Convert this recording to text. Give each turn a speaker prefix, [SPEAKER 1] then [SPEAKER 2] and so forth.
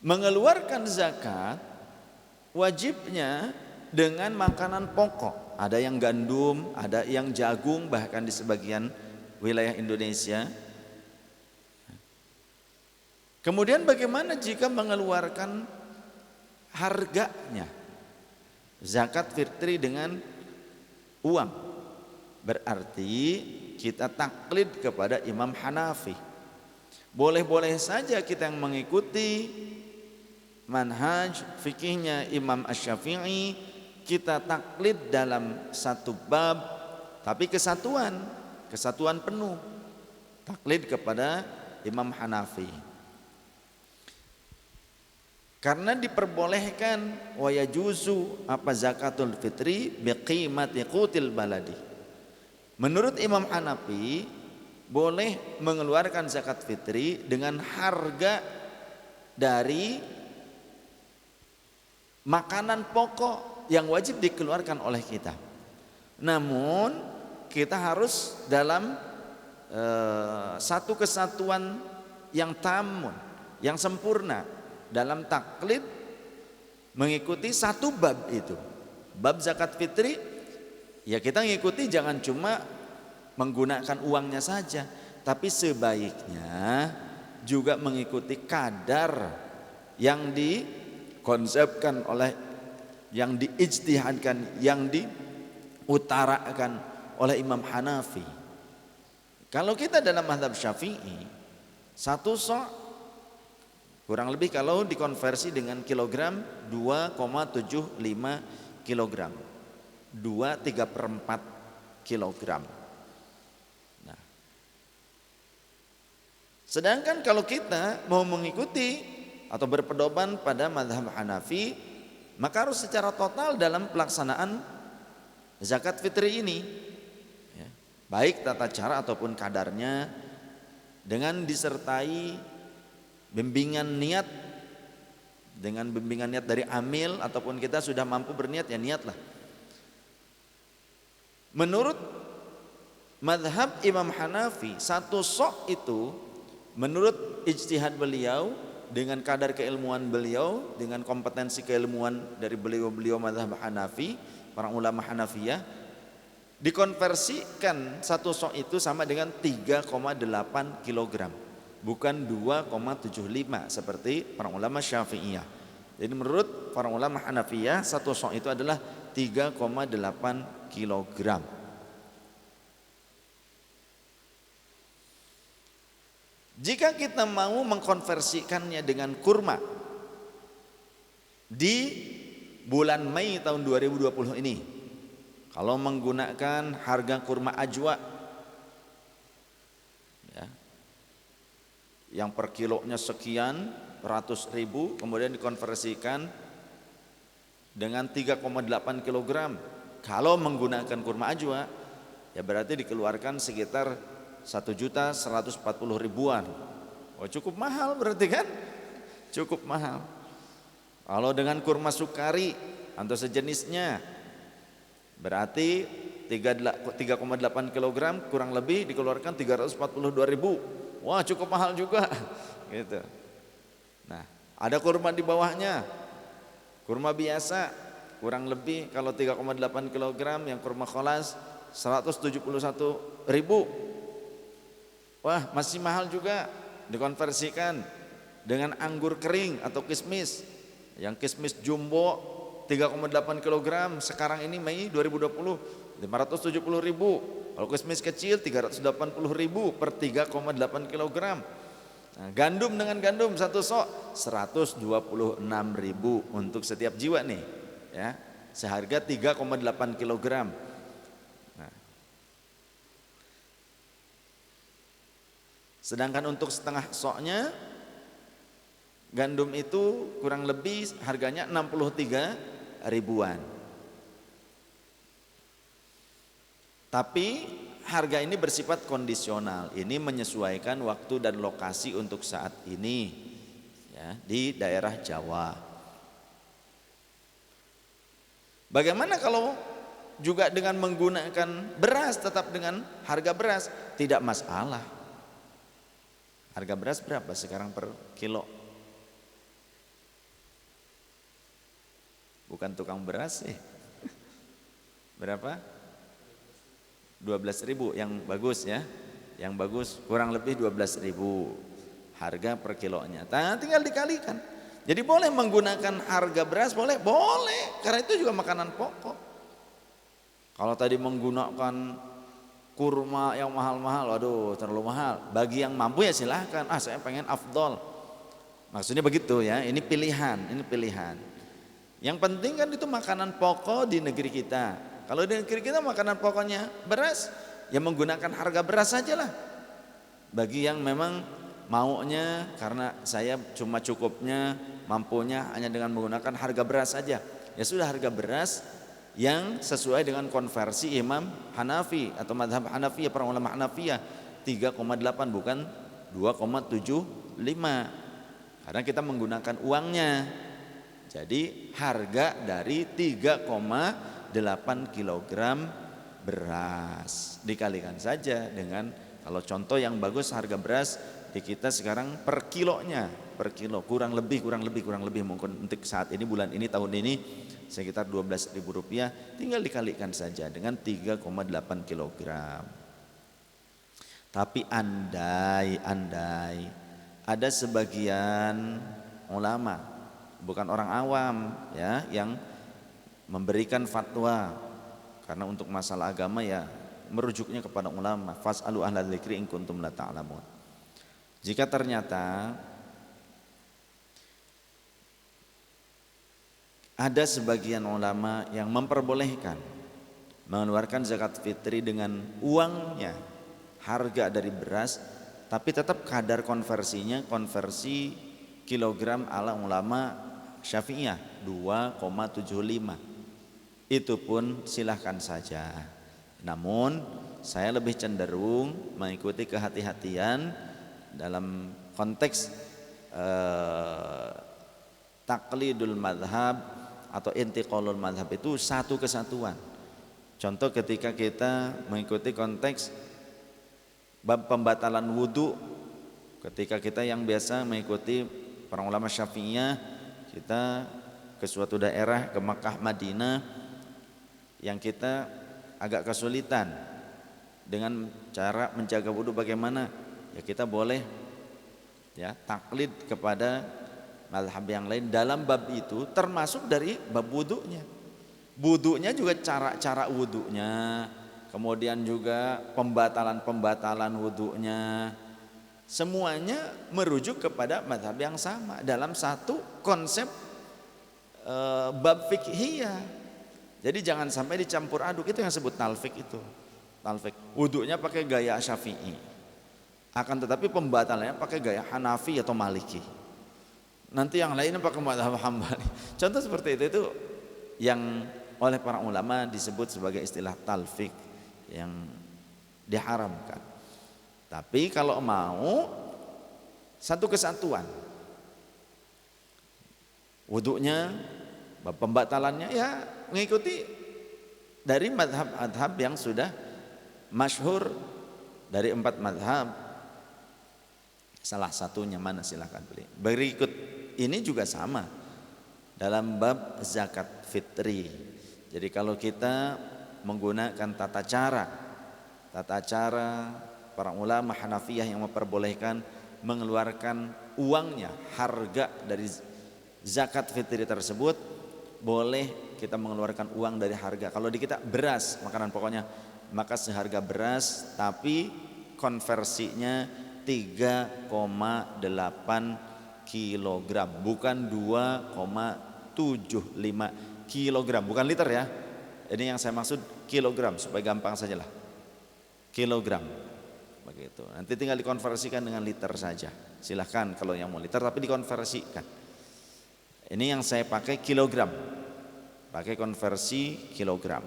[SPEAKER 1] mengeluarkan zakat wajibnya dengan makanan pokok. Ada yang gandum, ada yang jagung, bahkan di sebagian wilayah Indonesia. Kemudian bagaimana jika mengeluarkan harganya? Zakat fitri dengan uang. Berarti kita taklid kepada Imam Hanafi. Boleh-boleh saja kita yang mengikuti manhaj fikihnya Imam Asy-Syafi'i, kita taklid dalam satu bab, tapi kesatuan penuh, taklid kepada Imam Hanafi. Karena diperbolehkan wa yajuzu apa zakatul fitri biqimati qutil baladi. Menurut Imam Hanafi boleh mengeluarkan zakat fitri dengan harga dari makanan pokok yang wajib dikeluarkan oleh kita. Namun kita harus dalam satu kesatuan yang tamun, yang sempurna dalam taklid mengikuti satu bab itu. Bab zakat fitri ya kita mengikuti, jangan cuma menggunakan uangnya saja, tapi sebaiknya juga mengikuti kadar yang dikonsepkan oleh, yang diijtihadkan, yang diutarakan oleh Imam Hanafi. Kalau kita dalam mazhab Syafi'i, satu sok kurang lebih kalau dikonversi dengan kilogram 2,75 kilogram, 2/3/4 kilogram. Nah, sedangkan kalau kita mau mengikuti atau berpedoman pada mazhab Hanafi, maka harus secara total dalam pelaksanaan zakat fitri ini, ya, baik tata cara ataupun kadarnya, dengan disertai bimbingan niat, dengan bimbingan niat dari amil ataupun kita sudah mampu berniat, ya niatlah. Menurut madhab Imam Hanafi, satu sok itu menurut ijtihad beliau, dengan kadar keilmuan beliau, dengan kompetensi keilmuan dari beliau-beliau madhab Hanafi, para ulama Hanafiyah, dikonversikan satu sok itu sama dengan 3,8 kilogram, bukan 2,75 seperti para ulama Syafi'iyah. Jadi menurut para ulama Hanafiyah, satu sok itu adalah 3,8 kilogram. Jika kita mau mengkonversikannya dengan kurma di bulan Mei tahun 2020 ini, kalau menggunakan harga kurma ajwa, ya, yang per kilonya sekian ratus ribu, kemudian dikonversikan dengan 3,8 kilogram, kalau menggunakan kurma ajwa, ya berarti dikeluarkan sekitar 1.140.000-an. Oh, cukup mahal berarti kan? Cukup mahal. Kalau dengan kurma sukari atau sejenisnya, berarti 3,8 kilogram kurang lebih dikeluarkan 342.000. Wah, cukup mahal juga gitu. Nah, ada kurma di bawahnya, kurma biasa kurang lebih kalau 3,8 kilogram, yang kurma kholas 171.000. Wah, masih mahal juga. Dikonversikan dengan anggur kering atau kismis, yang kismis jumbo 3,8 kilogram sekarang ini Mei 2020 570.000. Kalau kismis kecil 380.000 per 3,8 kilogram. Nah, gandum dengan gandum satu sok 126.000 untuk setiap jiwa nih, ya, seharga 3,8 kilogram. Nah, sedangkan untuk setengah soknya gandum itu kurang lebih harganya 63 ribuan. Tapi harga ini bersifat kondisional, ini menyesuaikan waktu dan lokasi untuk saat ini, ya, di daerah Jawa. Bagaimana kalau juga dengan menggunakan beras, tetap dengan harga beras? Tidak masalah. Harga beras berapa sekarang per kilo? bukan tukang beras sih. Berapa? 12.000 yang bagus ya. Yang bagus kurang lebih 12.000 harga per kilonya. Nah, tinggal dikalikan. Jadi boleh menggunakan harga beras, boleh, karena itu juga makanan pokok. Kalau tadi menggunakan kurma yang mahal-mahal, waduh terlalu mahal. Bagi yang mampu ya silahkan. Saya pengen afdol. Maksudnya begitu ya. Ini pilihan. Yang penting kan itu makanan pokok di negeri kita. Kalau di negeri kita makanan pokoknya beras, ya menggunakan harga beras saja lah. Bagi yang memang maunya karena saya cuma cukupnya, mampunya hanya dengan menggunakan harga beras saja, ya sudah harga beras yang sesuai dengan konversi Imam Hanafi atau madhab Hanafiyah, para ulama Hanafiyah 3,8 bukan 2,75, karena kita menggunakan uangnya. Jadi harga dari 3,8 kg beras dikalikan saja dengan, kalau contoh yang bagus harga beras di kita sekarang per kilo kurang lebih mungkin untuk saat ini, bulan ini, tahun ini sekitar Rp12.000, tinggal dikalikan saja dengan 3,8 kg. Tapi andai ada sebagian ulama, bukan orang awam ya, yang memberikan fatwa, karena untuk masalah agama ya merujuknya kepada ulama, fas'alu ahla dzikri in kuntum la ta'lamun. Jika ternyata ada sebagian ulama yang memperbolehkan mengeluarkan zakat fitri dengan uangnya, harga dari beras, tapi tetap kadar konversinya konversi kilogram ala ulama Syafi'iyah 2,75, itu pun silahkan saja. Namun saya lebih cenderung mengikuti kehati-hatian dalam konteks taklidul madhab atau intiqalul madhab, itu satu kesatuan. Contoh ketika kita mengikuti konteks bab pembatalan wudhu, ketika kita yang biasa mengikuti para ulama Syafi'iyah, kita ke suatu daerah, ke Makkah, Madinah, yang kita agak kesulitan dengan cara menjaga wudhu bagaimana, ya kita boleh ya taklid kepada mazhab yang lain dalam bab itu, termasuk dari bab wudhunya. Wudhunya juga cara-cara wudhunya, kemudian juga pembatalan wudhunya, semuanya merujuk kepada mazhab yang sama dalam satu konsep bab fikhiyah. Jadi jangan sampai dicampur aduk, itu yang disebut talfik itu. Talfik, wudhunya pakai gaya Syafi'i, akan tetapi pembatalannya pakai gaya Hanafi atau Maliki. Nanti yang lainnya pakai mazhab Hambali. Contoh seperti itu yang oleh para ulama disebut sebagai istilah talfik yang diharamkan. Tapi kalau mau satu kesatuan, wudhunya, pembatalannya ya mengikuti dari madhab-madhab yang sudah masyhur dari 4 madhab. Salah satunya mana silahkan pilih. Berikut ini juga sama dalam bab zakat fitri. Jadi kalau kita menggunakan tata cara para ulama Hanafiyah yang memperbolehkan mengeluarkan uangnya, harga dari zakat fitri tersebut, boleh kita mengeluarkan uang dari harga. Kalau di kita beras, makanan pokoknya, maka seharga beras tapi konversinya 3,8 kilogram, bukan 2,75 kilogram, bukan liter ya. Ini yang saya maksud kilogram, supaya gampang sajalah. Kilogram, begitu. Nanti tinggal dikonversikan dengan liter saja. Silahkan kalau yang mau liter, tapi dikonversikan. Ini yang saya pakai kilogram, pakai konversi kilogram.